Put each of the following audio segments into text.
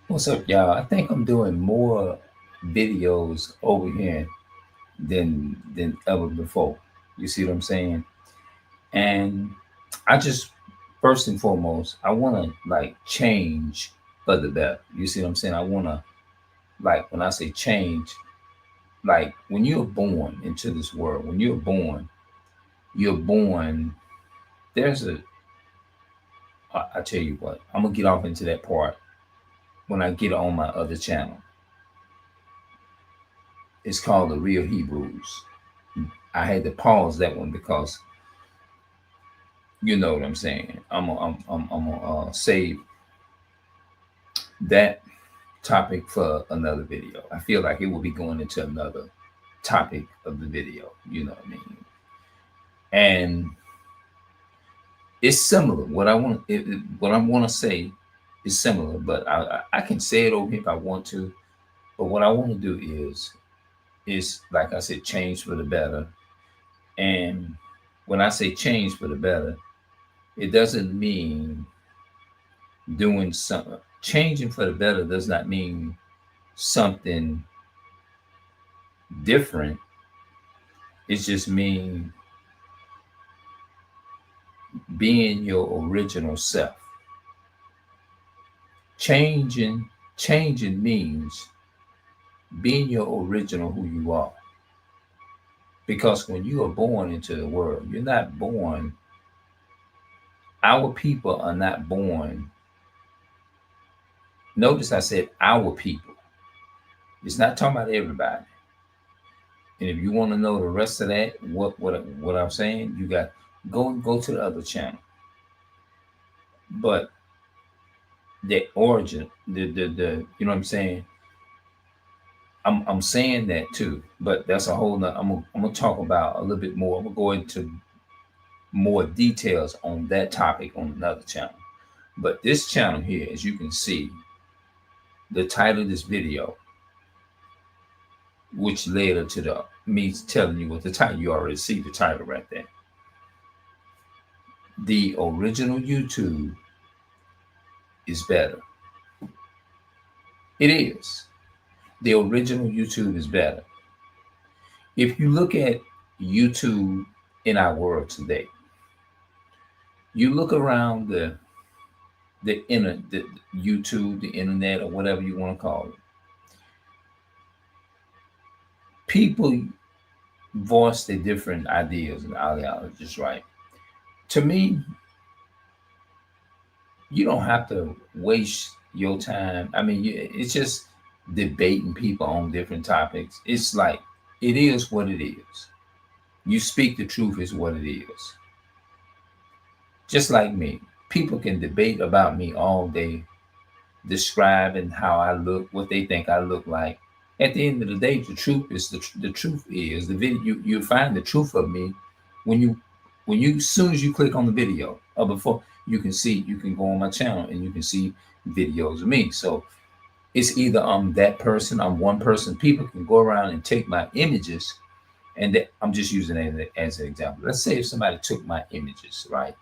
What's up, y'all? I think I'm doing more videos over here than ever before. You see what I'm saying? And I just first and foremost, I want to like change for the better. You see what I'm saying? I want to like when I say change, like when you're born into this world, when you're born. There's a. I tell you what, I'm gonna get off into that part when I get on my other channel. It's called the Real Hebrews. I had to pause that one because you know what I'm saying. I'm gonna save that topic for another video. I feel like it will be going into another topic of the video. You know what I mean? And it's similar. What I want to say is similar, but I can say it over here if I want to. But what I want to do is like I said, change for the better. And when I say change for the better, it doesn't mean doing something. Changing for the better does not mean something different. It just means being your original self. Changing, changing means being your original who you are. Because when you are born into the world, you're not born. Our people are not born. Notice I said our people. It's not talking about everybody. And if you want to know the rest of that, what I'm saying, you got go to the other channel. But the origin, the you know what I'm saying? I'm saying that too, but that's a whole nother. I'm gonna talk about a little bit more. I'm gonna go into more details on that topic on another channel. But this channel here, as you can see, the title of this video, which led up to the me telling you what the title, you already see the title right there. The original YouTube is better. It is. The original YouTube is better. If you look at YouTube in our world today, you look around the YouTube, the internet, or whatever you want to call it. People voice their different ideas and ideologies, right? To me, you don't have to waste your time. I mean, it's just debating people on different topics. It's like it is what it is. You speak the truth is what it is. Just like me, people can debate about me all day, describing how I look, what they think I look like. At the end of the day, the truth is the truth is the video. You find the truth of me when you as soon as you click on the video or before you can go on my channel and you can see videos of me. So it's either I'm that person, I'm one person. People can go around and take my images, and I'm just using it as an example. Let's say if somebody took my images, right?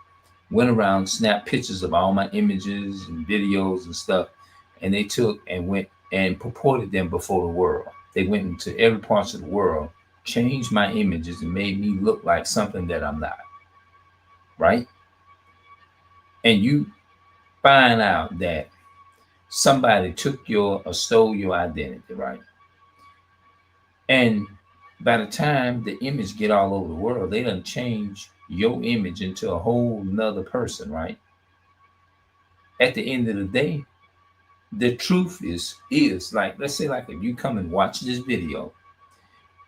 Went around, snapped pictures of all my images and videos and stuff, and they took and went and purported them before the world. They went into every part of the world, changed my images, and made me look like something that I'm not, right? And you find out that somebody took your or stole your identity, right? And by the time the image get all over the world, they done change your image into a whole nother person, right? At the end of the day, the truth is like, let's say like if you come and watch this video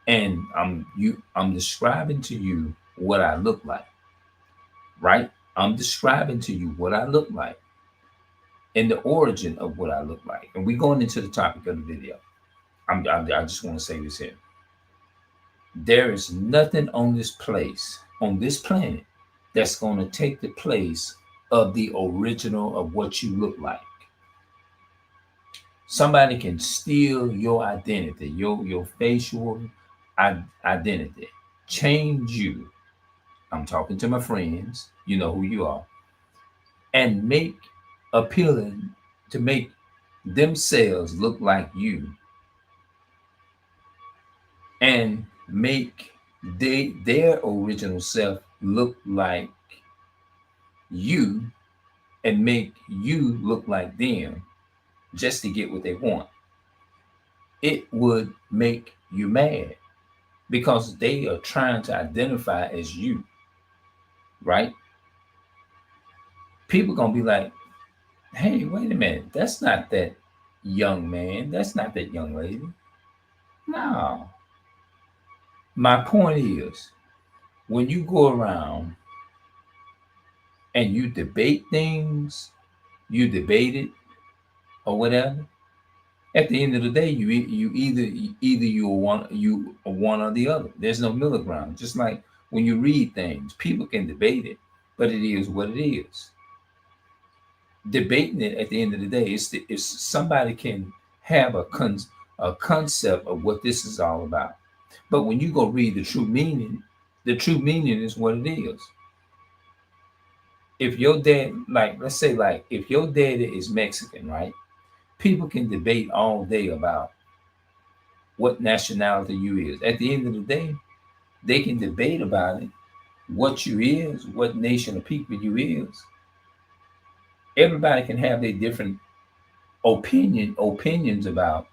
and I'm describing to you what I look like, right? I'm describing to you what I look like and the origin of what I look like. And we're going into the topic of the video. I just want to say this here. There is nothing on this place, on this planet, that's going to take the place of the original of what you look like. Somebody can steal your identity, your facial identity, change you. I'm talking to my friends, you know who you are, and make appealing to make themselves look like you and make their original self look like you and make you look like them just to get what they want, it would make you mad because they are trying to identify as you, right? People gonna be like, hey, wait a minute, that's not that young man, that's not that young lady. No. My point is, when you go around and you debate things, you debate it or whatever, at the end of the day, you either you are one or the other. There's no middle ground. Just like when you read things, people can debate it, but it is what it is. Debating it at the end of the day is if somebody can have a concept of what this is all about. But when you go read the true meaning is what it is. If your dad, like, let's say, like, if your daddy is Mexican, right? People can debate all day about what nationality you is. At the end of the day, they can debate about it, what you is, what nation of people you is. Everybody can have their different opinions about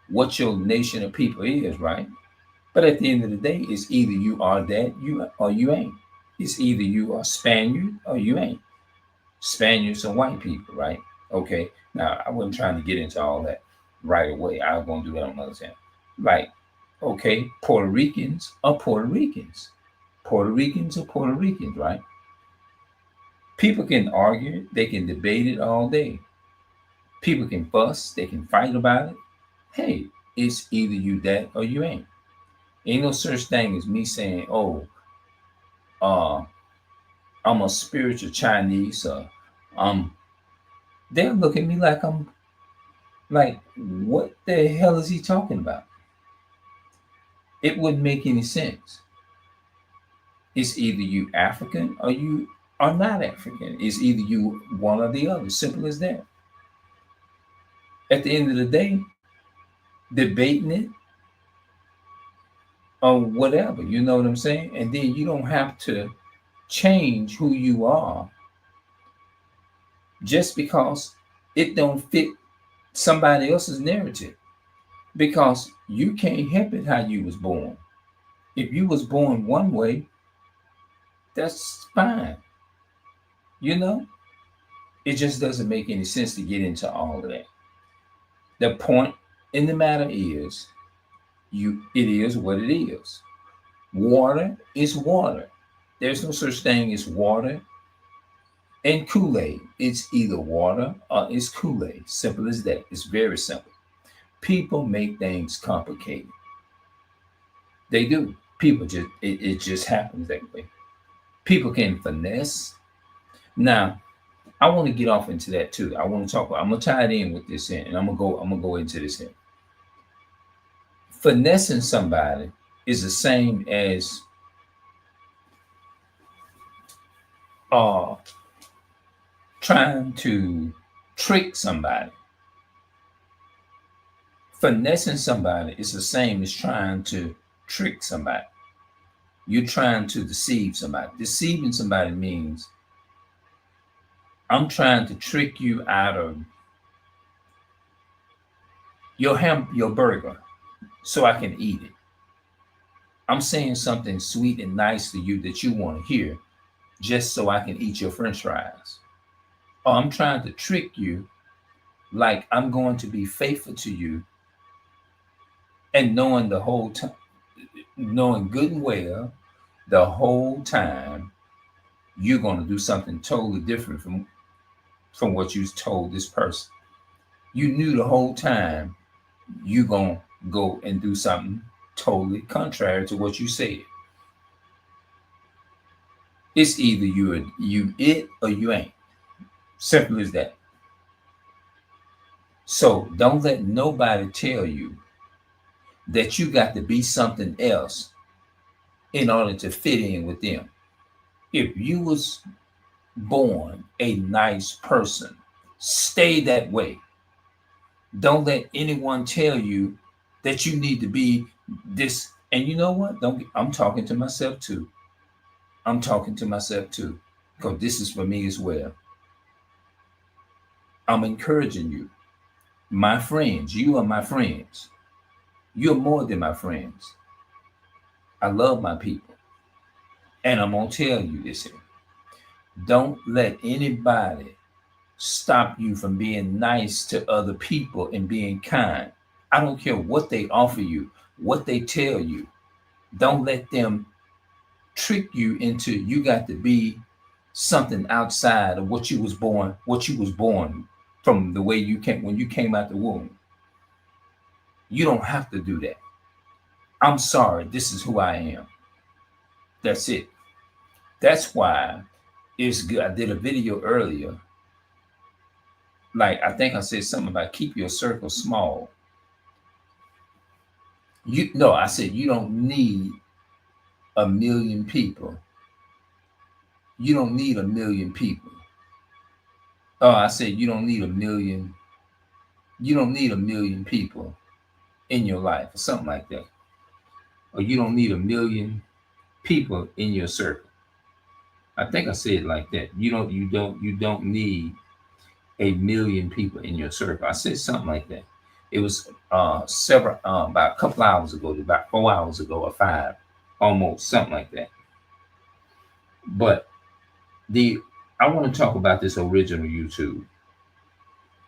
what your nation of people is, right? But at the end of the day, it's either you are that you or you ain't. It's either you are Spaniard or you ain't. Spaniards are white people, right? Okay. Now I wasn't trying to get into all that right away. I was gonna do that on another time. Like, okay, Puerto Ricans are Puerto Ricans. Puerto Ricans are Puerto Ricans, right? People can argue, they can debate it all day. People can fuss, they can fight about it. Hey, it's either you that or you ain't. Ain't no such thing as me saying, oh, uh, I'm a spiritual Chinese, um, they'll look at me like I'm like, what the hell is he talking about? It wouldn't make any sense. It's either you African or you are not African. It's either you one or the other. Simple as that. At the end of the day, debating it or whatever, you know what I'm saying? And then you don't have to change who you are just because it don't fit somebody else's narrative. Because you can't help it how you was born. If you was born one way, that's fine. You know, it just doesn't make any sense to get into all of that. The point in the matter is, it is what it is. Water is water. There's no such thing as water and Kool-Aid. It's either water or it's Kool-Aid. Simple as that. It's very simple. People make things complicated. They do. People it just happens that way. People can finesse. Now, I want to get off into that too. I want to talk. I'm gonna tie it in with this in, and I'm gonna go into this in. Finessing somebody is the same as trying to trick somebody. Finessing somebody is the same as trying to trick somebody. You're trying to deceive somebody. Deceiving somebody means I'm trying to trick you out of your burger so I can eat it. I'm saying something sweet and nice to you that you want to hear just so I can eat your french fries. Or I'm trying to trick you like I'm going to be faithful to you and knowing the whole time, knowing good and well the whole time you're going to do something totally different from what you told this person. You knew the whole time you're going to go and do something totally contrary to what you said. It's either you it or you ain't. Simple as that. So don't let nobody tell you that you got to be something else in order to fit in with them. If you was born a nice person, stay that way. Don't let anyone tell you that you need to be this. And you know what? I'm talking to myself too. I'm talking to myself too, because this is for me as well. I'm encouraging you, my friends. You are my friends. You're more than my friends. I love my people. And I'm going to tell you this here. Don't let anybody stop you from being nice to other people and being kind. I don't care what they offer you, what they tell you. Don't let them trick you into you got to be something outside of what you was born from the way you came when you came out the womb. You don't have to do that. I'm sorry, this is who I am. That's it. That's why it's good. I did a video earlier. Like I think I said something about keep your circle small. I said you don't need a million people. You don't need a million people. Oh, I said you don't need a million. You don't need a million people in your life or something like that. Or you don't need a million people in your circle. I think I said it like that. You don't need a million people in your circle. I said something like that. It was several about a couple hours ago, about 4 hours ago or five, almost something like that. But the I want to talk about this original YouTube.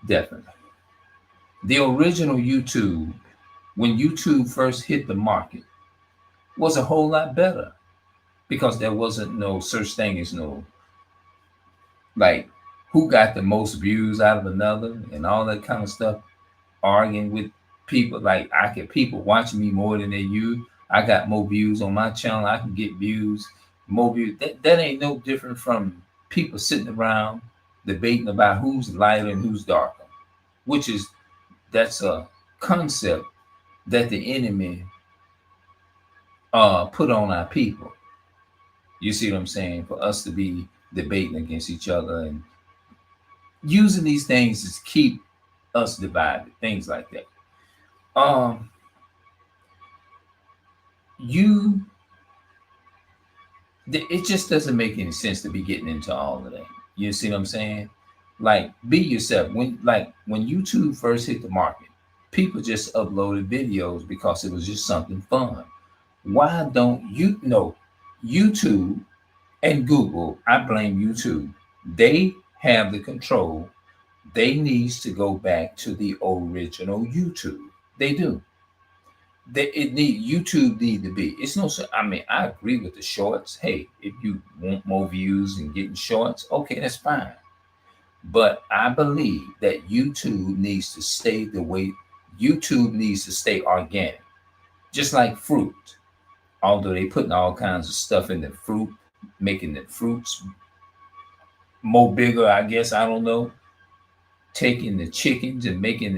Definitely. The original YouTube, when YouTube first hit the market, was a whole lot better because there wasn't no such thing as no like who got the most views out of another and all that kind of stuff, arguing with people. Like I get people watching me more than they you. I got more views on my channel. I can get views, more views. That ain't no different from people sitting around debating about who's lighter and who's darker, which is that's a concept that the enemy put on our people. You see what I'm saying? For us to be debating against each other and using these things to keep us divided, things like that. Um, you, it just doesn't make any sense to be getting into all of that. You see what I'm saying? Like, be yourself. When YouTube first hit the market, people just uploaded videos because it was just something fun. Why don't you know YouTube and Google? I blame YouTube. They have the control. They needs to go back to the original YouTube. They do. YouTube need to be. It's no. I mean, I agree with the shorts. Hey, if you want more views and getting shorts, okay, that's fine. But I believe that YouTube needs to stay the way. YouTube needs to stay organic, just like fruit. Although they putting all kinds of stuff in the fruit, making the fruits more bigger. I guess I don't know. Taking the chickens and making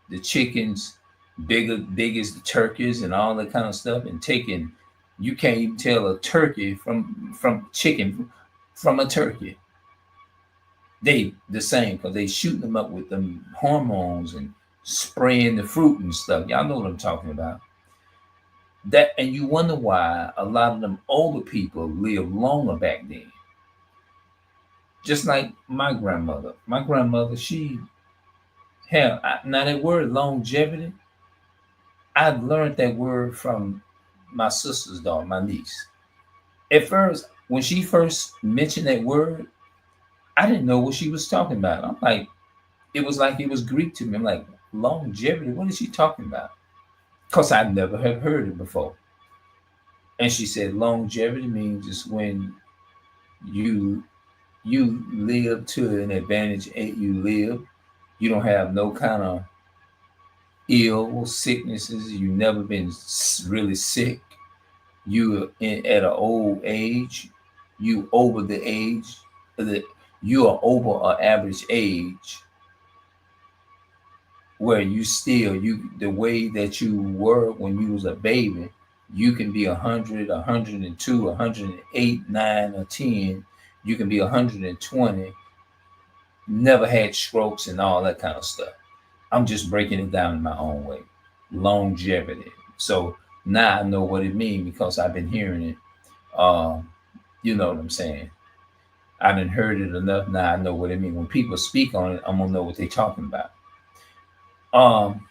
the chickens big as the turkeys and all that kind of stuff, and taking you can't even tell a turkey from chicken from a turkey. They the same because they shooting them up with them hormones and spraying the fruit and stuff. Y'all know what I'm talking about. That and you wonder why a lot of them older people live longer back then. Just like my grandmother. My grandmother, she hell now that word longevity, I learned that word from my sister's daughter, my niece. At first, when she first mentioned that word, I didn't know what she was talking about. I'm like it was Greek to me. I'm like, longevity, what is she talking about? Because I never had heard it before. And she said longevity means it's when you you live to an advantage you live. You don't have no kind of ill sicknesses. You never been really sick. At an old age. You over the age. The, you are over an average age where you the way that you were when you was a baby. You can be 100, 102, 108, 9, or 10. You can be 120. Never had strokes and all that kind of stuff. I'm just breaking it down in my own way. Longevity. So now I know what it means because I've been hearing it. You know what I'm saying? I done heard it enough. Now I know what it means. When people speak on it, I'm gonna know what they're talking about. Um,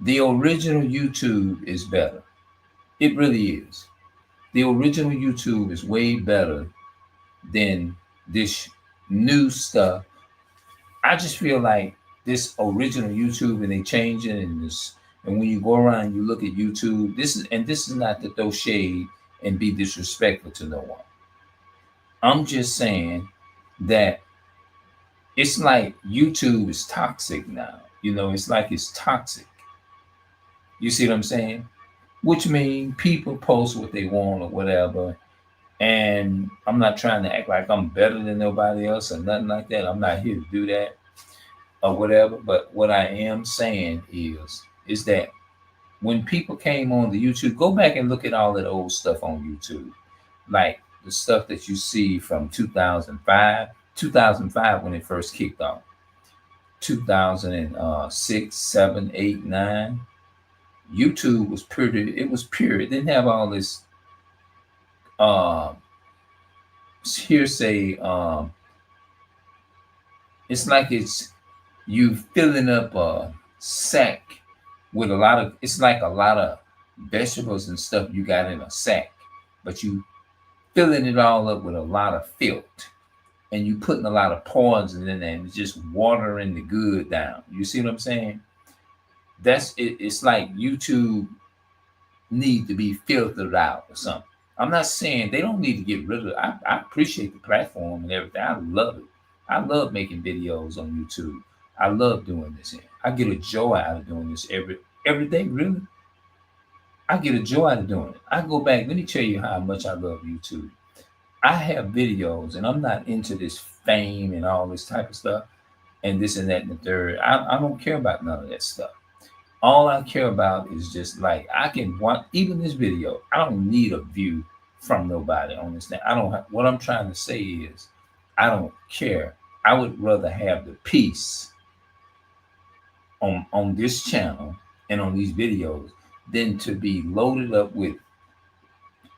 the original YouTube is better. It really is. The original YouTube is way better than this new stuff. I just feel like this original YouTube and they change it and this, and when you go around and you look at YouTube, this is not to throw shade and be disrespectful to no one. I'm just saying that it's like YouTube is toxic now. You know, it's like it's toxic. You see what I'm saying? Which means people post what they want or whatever. And I'm not trying to act like I'm better than nobody else or nothing like that. I'm not here to do that or whatever. But what I am saying is that when people came on the YouTube, go back and look at all that old stuff on YouTube. Like the stuff that you see from 2005 when it first kicked off. 2006, 7, 8, 9. YouTube was pretty, it was pure. It didn't have all this uh hearsay. It's like it's you filling up a sack with a lot of, it's like a lot of vegetables and stuff you got in a sack, but you filling it all up with a lot of filth, and you putting a lot of poison in there and it's just watering the good down. You see what I'm saying? That's it. It's like YouTube need to be filtered out or something. I'm not saying they don't need to get rid of it. I appreciate the platform and everything. I love it. I love making videos on YouTube. I love doing this. I get a joy out of doing this every day, really. I get a joy out of doing it. I go back, let me tell you how much I love YouTube. I have videos and I'm not into this fame and all this type of stuff and this and that and the third. I don't care about none of that stuff. All I care about is just like I can want even this video. I don't need a view from nobody on this thing. I don't have, what I'm trying to say is I don't care. I would rather have the peace on this channel and on these videos than to be loaded up with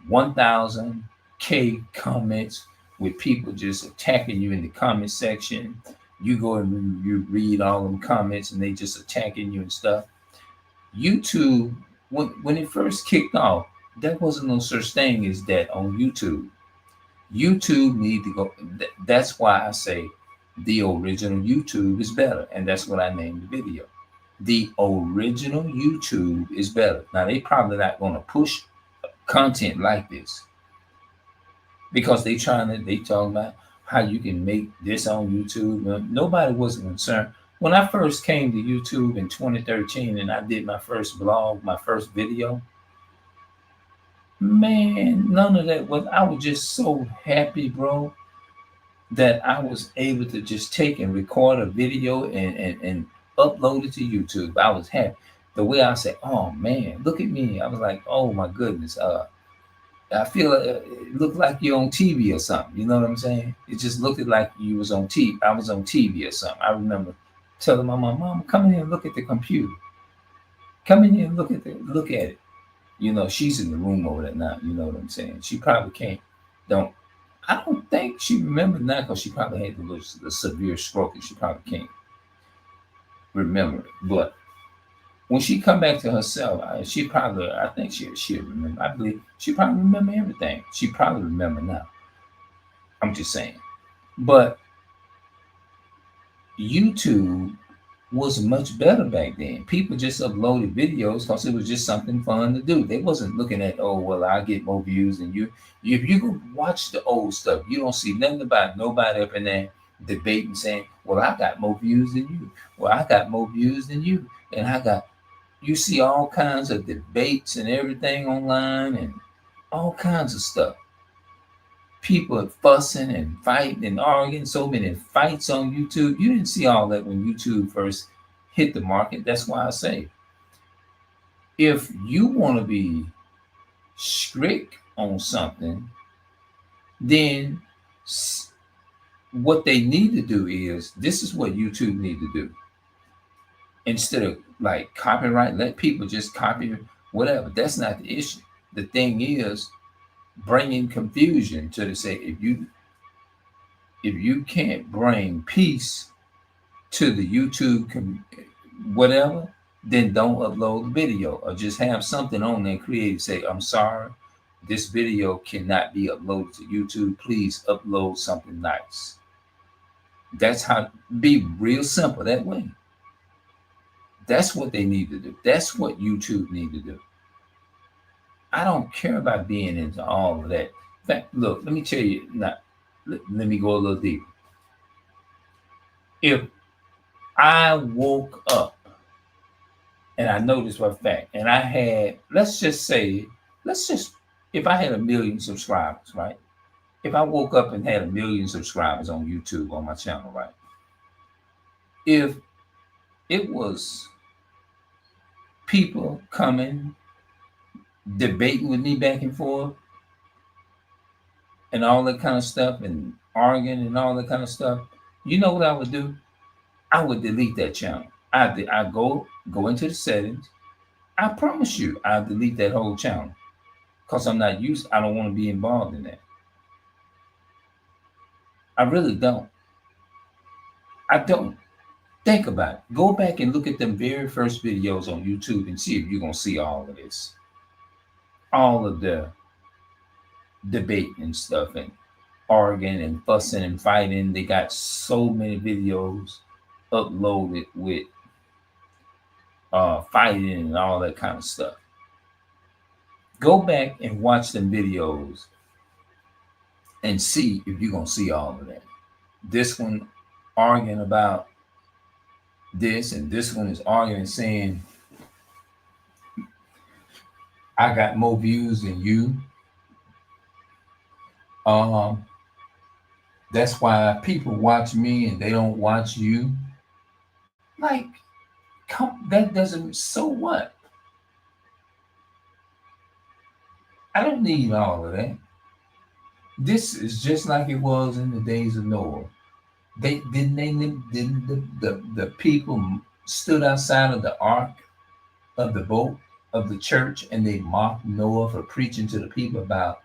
1,000K comments with people just attacking you in the comment section. You go and you read all them comments and they just attacking you and stuff. YouTube, when it first kicked off, there wasn't no such thing as that on YouTube. YouTube need to go. That's why I say the original YouTube is better, and that's what I named the video. The original YouTube is better. Now they probably not going to push content like this because they talking about how you can make this on YouTube. Nobody wasn't concerned. When I first came to YouTube in 2013 and I did my first blog, my first video, man, none of that was, I was just so happy, bro, that I was able to just take and record a video and upload it to YouTube. I was happy. The way I said, oh man, look at me. I was like, oh my goodness. I feel it looked like you're on TV or something. You know what I'm saying? It just looked like you was on TV. I was on TV or something. I remember telling my mom, come in here and look at the computer. Come in here and look at it. You know, she's in the room over there now. You know what I'm saying? She probably can't. I don't think she remembers now because she probably had the severe stroke and she probably can't remember it. But when she come back to herself, I think she'll remember. I believe she probably remember everything. She probably remember now. I'm just saying. But YouTube was much better back then. People just uploaded videos because it was just something fun to do. They wasn't looking at, oh, well, I get more views than you. If you go watch the old stuff, you don't see nothing about nobody up in there debating saying, well, I got more views than you. Well, I got more views than you. And you see all kinds of debates and everything online and all kinds of stuff. People fussing and fighting and arguing, so many fights on YouTube. You didn't see all that when YouTube first hit the market. That's why I say, if you want to be strict on something, then what they need to do is, this is what YouTube need to do. instead of like copyright, let people just copy whatever. That's not the issue. The thing is bringing confusion to the say if you can't bring peace to the YouTube whatever, then don't upload the video or just have something on there created. Say, I'm sorry, this video cannot be uploaded to YouTube. Please upload something nice. That's how, be real simple that way. That's what they need to do. That's what YouTube need to do. I don't care about being into all of that. In fact, look, let me tell you now, let me go a little deeper. If I woke up and I know this for a fact, and I had, if I had 1 million subscribers, right? If I woke up and had 1 million subscribers on YouTube on my channel, right? If it was people coming, debating with me back and forth, and all that kind of stuff, and arguing and all that kind of stuff, you know what I would do? I would delete that channel. I go into the settings. I promise you, I'll delete that whole channel because I'm not used. I don't want to be involved in that. I really don't. I don't. Think about it. Go back and look at them very first videos on YouTube and see if you're gonna see all of this, all of the debate and stuff, and arguing and fussing and fighting. They got so many videos uploaded with fighting and all that kind of stuff. Go back and watch them videos and see if you're gonna see all of that. This one arguing about this, and this one is arguing saying, I got more views than you. That's why people watch me and they don't watch you. Like, that doesn't, so what? I don't need all of that. This is just like it was in the days of Noah. The people stood outside of the ark of the boat of the church, and they mocked Noah for preaching to the people about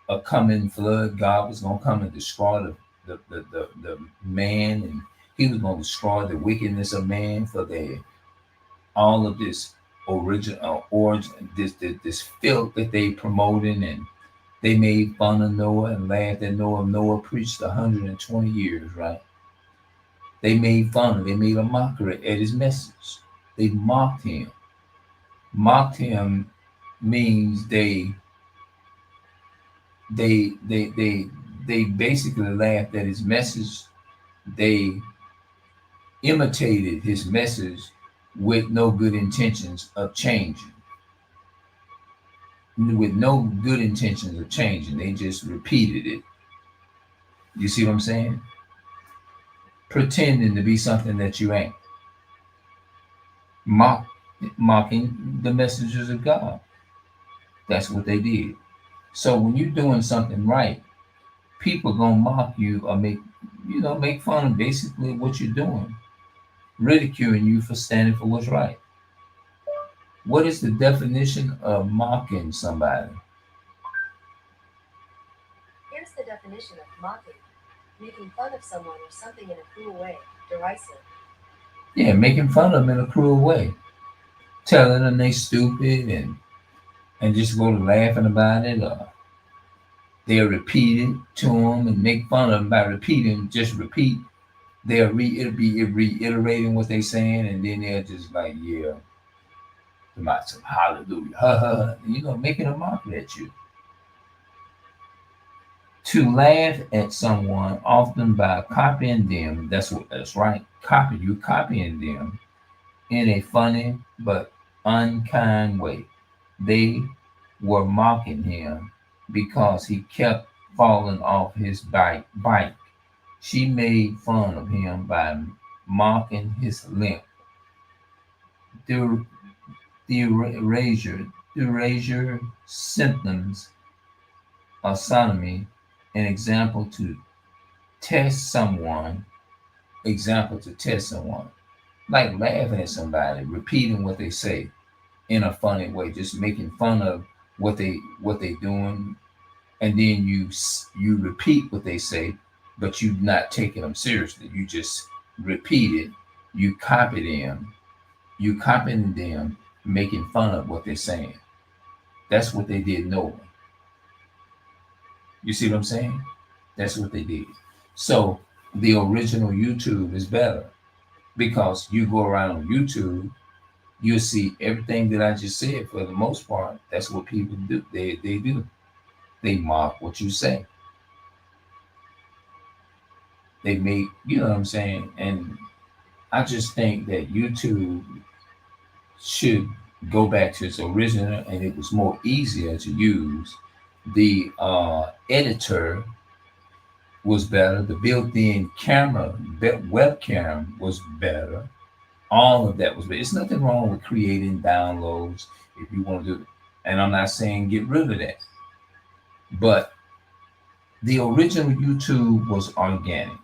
a coming flood. God was going to come and destroy the man, and he was going to destroy the wickedness of man for all of this original origin, this filth that they promoting, and they made fun of Noah and laughed at Noah. Noah preached 120 years, right? They made fun of, they made a mockery at his message. They mocked him. Mocked him means they basically laughed at his message. They imitated his message with no good intentions of changing. With no good intentions of changing, they just repeated it. You see what I'm saying? Pretending to be something that you ain't. Mocking the messages of God. That's what they did. So when you're doing something right, people gonna mock you or make fun of basically what you're doing, ridiculing you for standing for what's right. What is the definition of mocking somebody? Here's the definition of mocking: making fun of someone or something in a cruel way, derisive. Yeah, making fun of them in a cruel way, telling them they stupid and just go to laughing about it, or they'll repeat it to them and make fun of them by repeating, just repeat. They'll be reiterating what they're saying, and then they'll just like, yeah, about some hallelujah, making a mockery at you. To laugh at someone often by copying them, that's right. You're copying them in a funny but unkind way. They were mocking him because he kept falling off his bike. She made fun of him by mocking his limp. The erasure symptoms of sodomy, an example to test someone. like laughing at somebody, repeating what they say in a funny way, just making fun of what they doing, and then you repeat what they say, but you not taking them seriously. You just repeat it. You copy them. You copying them, making fun of what they're saying. That's what they did knowing. You see what I'm saying? That's what they did. So the original YouTube is better because you go around on YouTube, you'll see everything that I just said for the most part. That's what people do. They do. They mock what you say. They make, you know what I'm saying? And I just think that YouTube should go back to its original, and it was more easier to use. The editor was better. The built-in camera, webcam was better. All of that was better. It's nothing wrong with creating downloads if you want to do it. And I'm not saying get rid of that. But the original YouTube was organic.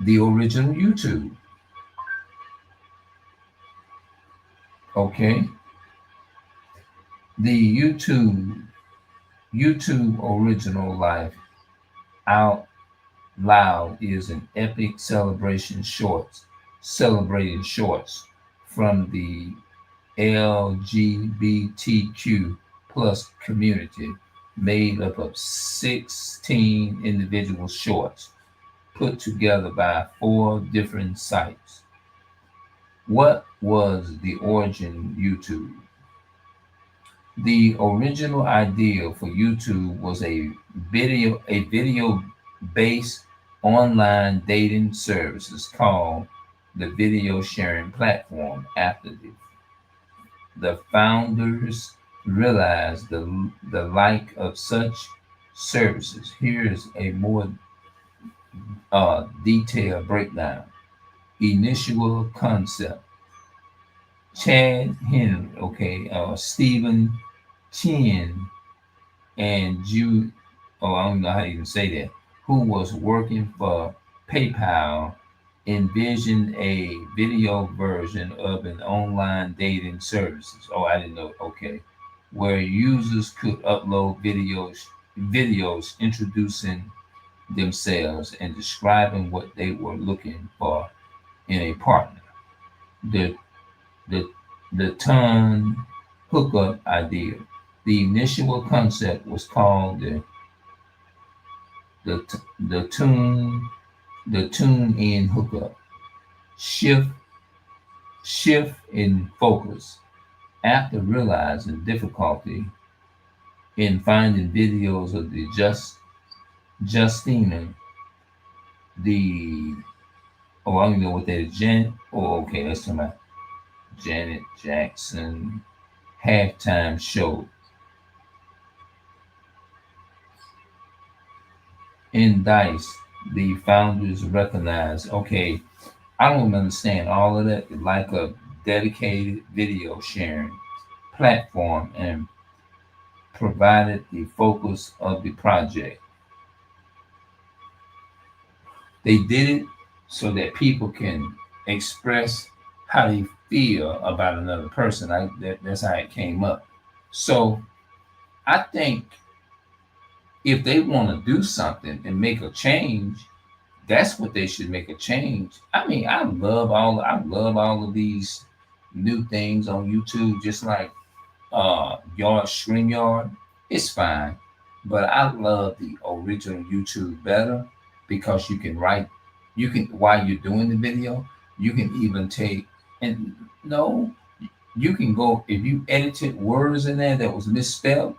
The original YouTube. Okay. The YouTube original life out loud is an epic celebration shorts, celebrating shorts from the LGBTQ plus community, made up of 16 individual shorts put together by 4 different sites. What was the origin YouTube? The original idea for YouTube was a video based online dating services called the video sharing platform. After the founders realized the like of such services. Here's a more detailed breakdown. Initial concept. Chad Henry, okay, Stephen Chin and Jude, oh, I don't know how to even say that, who was working for PayPal, envisioned a video version of an online dating services. Oh, I didn't know. Okay, where users could upload videos introducing themselves and describing what they were looking for in a partner. The the the Tune hookup idea. The initial concept was called the tune in hookup. Shift shift in focus after realizing difficulty in finding videos of the Justina, the, oh, I don't know what that is. Oh, okay, let's talk about Janet Jackson halftime show in Dice. The founders recognized, okay, I don't understand all of that, like a dedicated video sharing platform, and provided the focus of the project. They did it so that people can express how they feel about another person. That's how it came up. So I think if they want to do something and make a change, that's what they should make a change. I mean, I love all of these new things on YouTube, just like Yard StreamYard. It's fine, but I love the original YouTube better because you can while you're doing the video, you can even take, and no, you can go if you edited words in there that was misspelled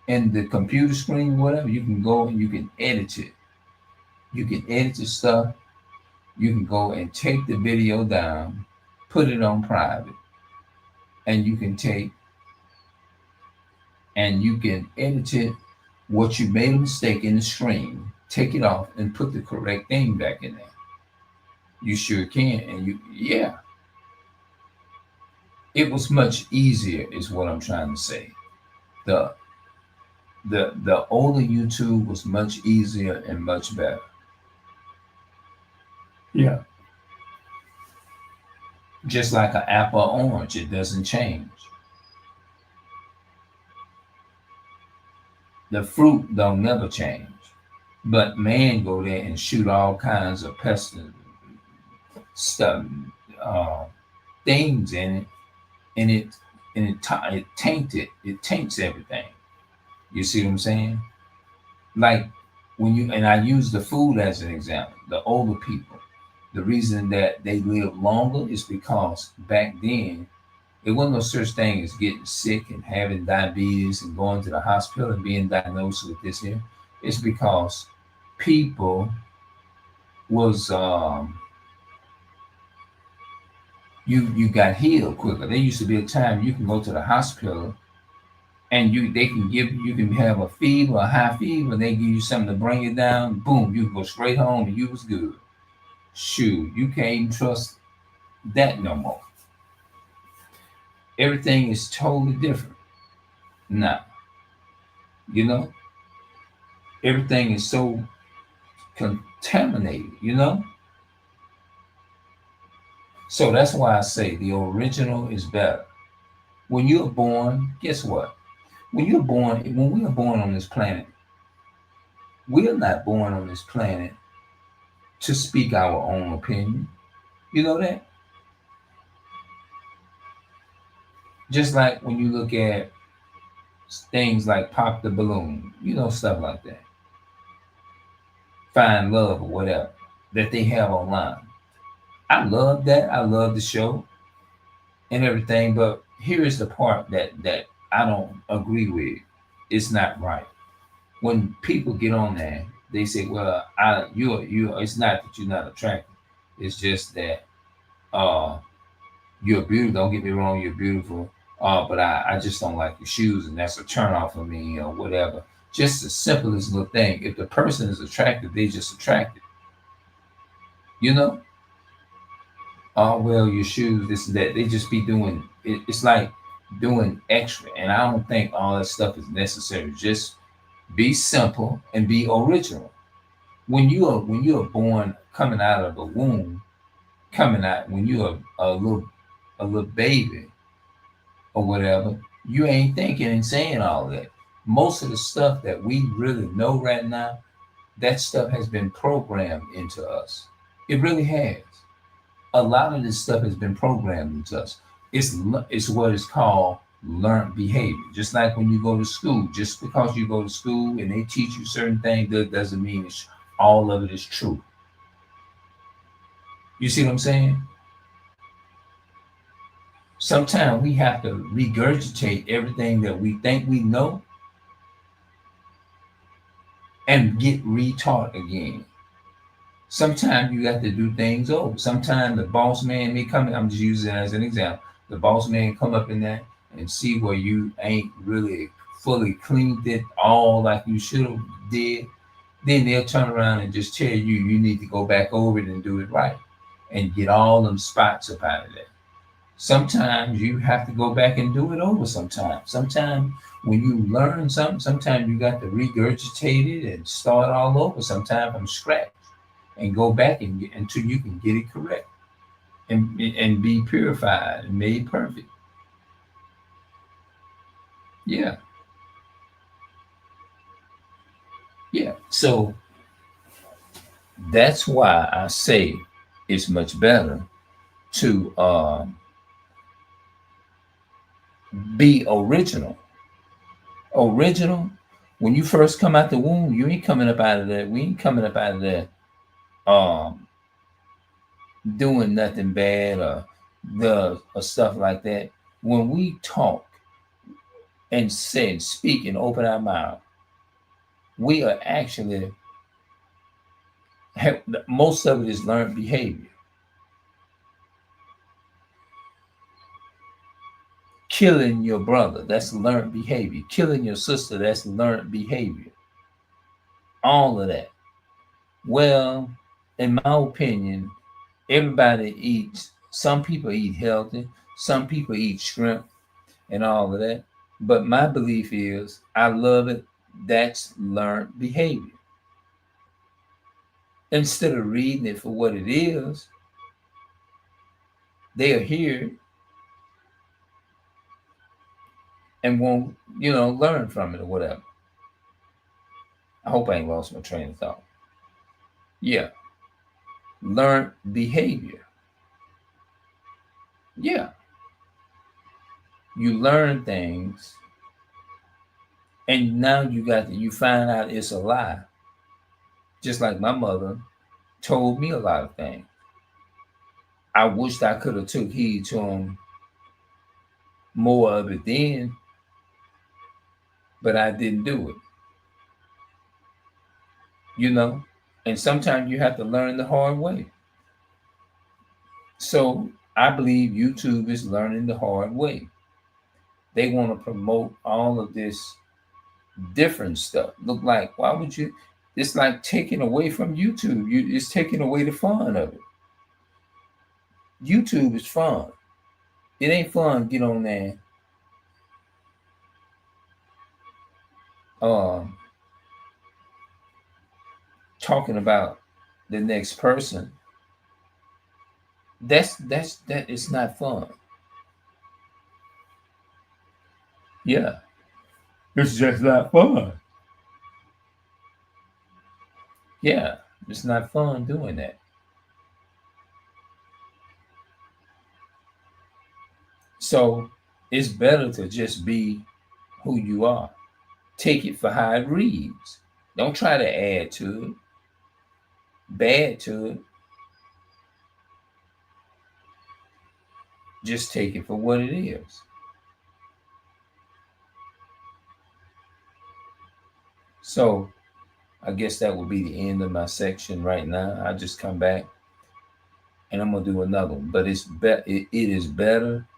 in the computer screen, whatever, you can go and you can edit it. You can edit the stuff. You can go and take the video down, put it on private, and you can take and you can edit it. What you made a mistake in the screen, take it off and put the correct thing back in there. You sure can. And yeah, it was much easier, is what I'm trying to say. The The older YouTube was much easier and much better. Yeah. Just like an apple or orange, it doesn't change. The fruit don't never change. But man go there and shoot all kinds of pestilent stuff, uh, things in it, and it taints everything. You see what I'm saying? Like when you and I use the food as an example. The older people, the reason that they live longer is because back then it wasn't no such thing as getting sick and having diabetes and going to the hospital and being diagnosed with this here. It's because people was you got healed quicker. There used to be a time you can go to the hospital and you can have a fever, a high fever, they give you something to bring it down, boom, you can go straight home and you was good. Shoot, you can't even trust that no more. Everything is totally different now. You know, everything is so contaminated, you know. So that's why I say the original is better. When you're born, guess what? When we are born on this planet, we are not born on this planet to speak our own opinion. You know that? Just like when you look at things like Pop the Balloon, you know, stuff like that. Find Love or whatever that they have online. I love that. I love the show and everything, but here is the part that I don't agree with. It's not right. When people get on there, they say, "Well, you." It's not that you're not attractive. It's just that uh, you're beautiful. Don't get me wrong, you're beautiful. But I just don't like your shoes, and that's a turn off for me, or whatever. Just the simplest little thing. If the person is attractive, they just attractive. You know? Oh well, your shoes, this and that. They just be doing it. It's like doing extra, and I don't think all that stuff is necessary. Just be simple and be original. When you are born coming out of a womb, coming out when you're a little baby or whatever, you ain't thinking and saying all that. Most of the stuff that we really know right now, that stuff has been programmed into us. It really has. A lot of this stuff has been programmed into us. It's what is called learned behavior. Just like when you go to school, just because you go to school and they teach you certain things, that doesn't mean all of it is true. You see what I'm saying? Sometimes we have to regurgitate everything that we think we know and get retaught again. Sometimes you got to do things over. Sometimes the boss man may come in, I'm just using it as an example. The boss man come up in there and see where you ain't really fully cleaned it all like you should have did. Then they'll turn around and just tell you need to go back over it and do it right and get all them spots up out of there. Sometimes you have to go back and do it over sometimes when you learn something, sometimes you got to regurgitate it and start all over, sometimes from scratch, and go back until you can get it correct and be purified and made perfect. Yeah. Yeah. So that's why I say it's much better to be original. Original. When you first come out the womb, you ain't coming up out of there. We ain't coming up out of there um, doing nothing bad or stuff like that. When we talk and say and speak and open our mouth, we are actually most of it is learned behavior. Killing your brother, that's learned behavior. Killing your sister, that's learned behavior. All of that. Well, in my opinion, everybody eats. Some people eat healthy. Some people eat shrimp and all of that. But my belief is, I love it That's learned behavior. Instead of reading it for what it is, they'll hear it and won't, learn from it or whatever. I hope I ain't lost my train of thought. Yeah. Learned behavior. Yeah. You learn things and now you find out it's a lie. Just like my mother told me a lot of things. I wished I could have took heed to them more of it then, but I didn't do it. And sometimes you have to learn the hard way. So I believe YouTube is learning the hard way. They want to promote all of this different stuff. Look like, why would you? It's like taking away from YouTube. It's taking away the fun of it. YouTube is fun. It ain't fun. Get on there. Talking about the next person. That is not fun. Yeah. It's just not fun. Yeah. It's not fun doing that. So it's better to just be who you are. Take it for how it reads. Don't try to add to it, bad to it. Just take it for what it is. So I guess that will be the end of my section right now. I just come back and I'm gonna do another one. But it is better.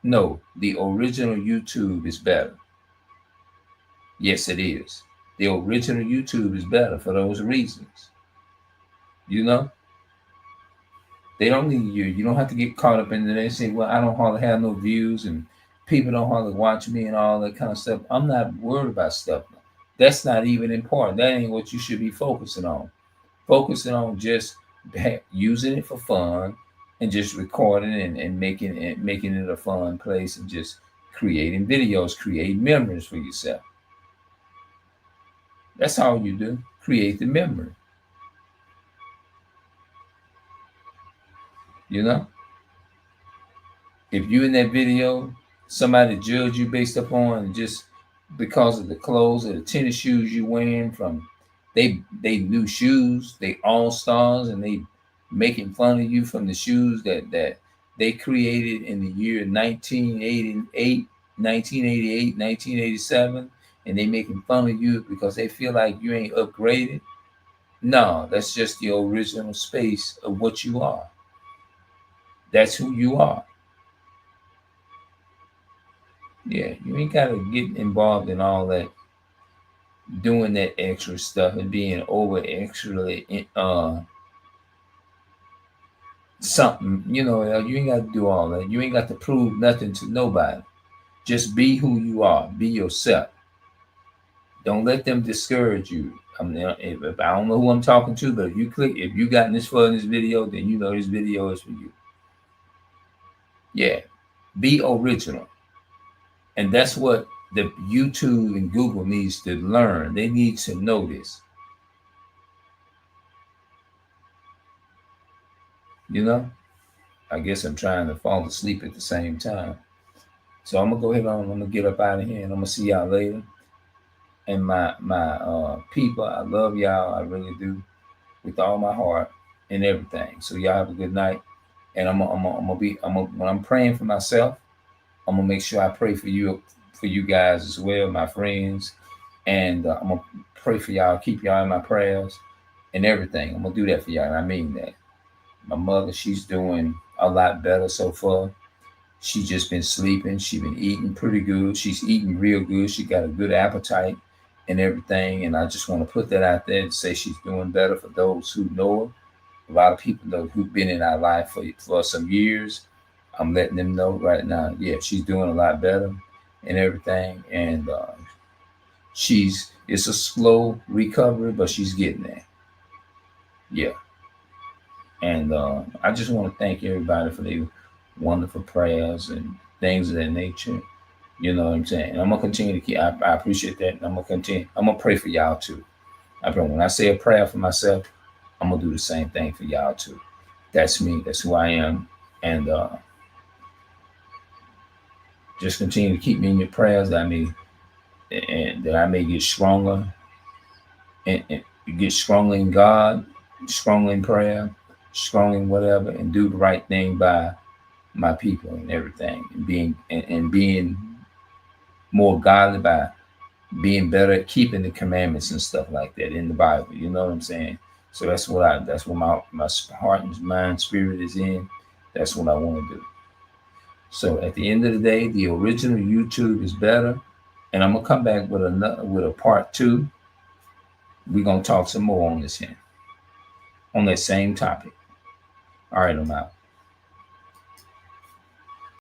No, the original YouTube is better. Yes, it is. The original YouTube is better for those reasons. They don't need you. You don't have to get caught up in it. They say, well, I don't hardly have no views and people don't hardly watch me and all that kind of stuff. I'm not worried about stuff. That's not even important. That ain't what you should be focusing on. Focusing on just using it for fun and just recording and making it a fun place and just creating videos, create memories for yourself. That's all you do. Create the memory. If you in that video, somebody judge you based upon just because of the clothes or the tennis shoes you wearing from they new shoes, they all stars, and they making fun of you from the shoes that they created in the year 1988, 1988, 1987, and they making fun of you because they feel like you ain't upgraded. No, that's just the original space of what you are. That's who you are. Yeah, you ain't got to get involved in all that, doing that extra stuff and being over extra something. You ain't got to do all that. You ain't got to prove nothing to nobody. Just be who you are. Be yourself. Don't let them discourage you. If I don't know who I'm talking to, but if you got this far in this video, then you know this video is for you. Yeah, be original. And that's what the YouTube and Google needs to learn. They need to know this. I guess I'm trying to fall asleep at the same time. So I'm gonna go ahead on. I'm gonna get up out of here, and I'm gonna see y'all later. And my people, I love y'all. I really do, with all my heart and everything. So y'all have a good night. And when I'm praying for myself, I'm gonna make sure I pray for you guys as well, my friends. And I'm gonna pray for y'all, keep y'all in my prayers and everything. I'm gonna do that for y'all, and I mean that. My mother, she's doing a lot better so far. She just been sleeping. She been eating pretty good. She's eating real good. She got a good appetite and everything. And I just want to put that out there and say she's doing better for those who know her. A lot of people know who've been in our life for some years. I'm letting them know right now. Yeah, she's doing a lot better and everything. And It's a slow recovery, but she's getting there. Yeah. And I just want to thank everybody for their wonderful prayers and things of that nature. You know what I'm saying? And I'm gonna continue to keep. I appreciate that. And I'm gonna continue. I'm gonna pray for y'all too. I pray when I say a prayer for myself, I'm gonna do the same thing for y'all too. That's me. That's who I am. And just continue to keep me in your prayers. That I may and that I may get stronger and get stronger in God, stronger in prayer, strong in whatever, and do the right thing by my people and everything, and being more godly by being better at keeping the commandments and stuff like that in the Bible. You know what I'm saying? So that's what my heart and mind spirit is in. That's what I want to do. So at the end of the day, the original YouTube is better, and I'm gonna come back with a part two. We're gonna talk some more on this here on that same topic. All right, I'm out.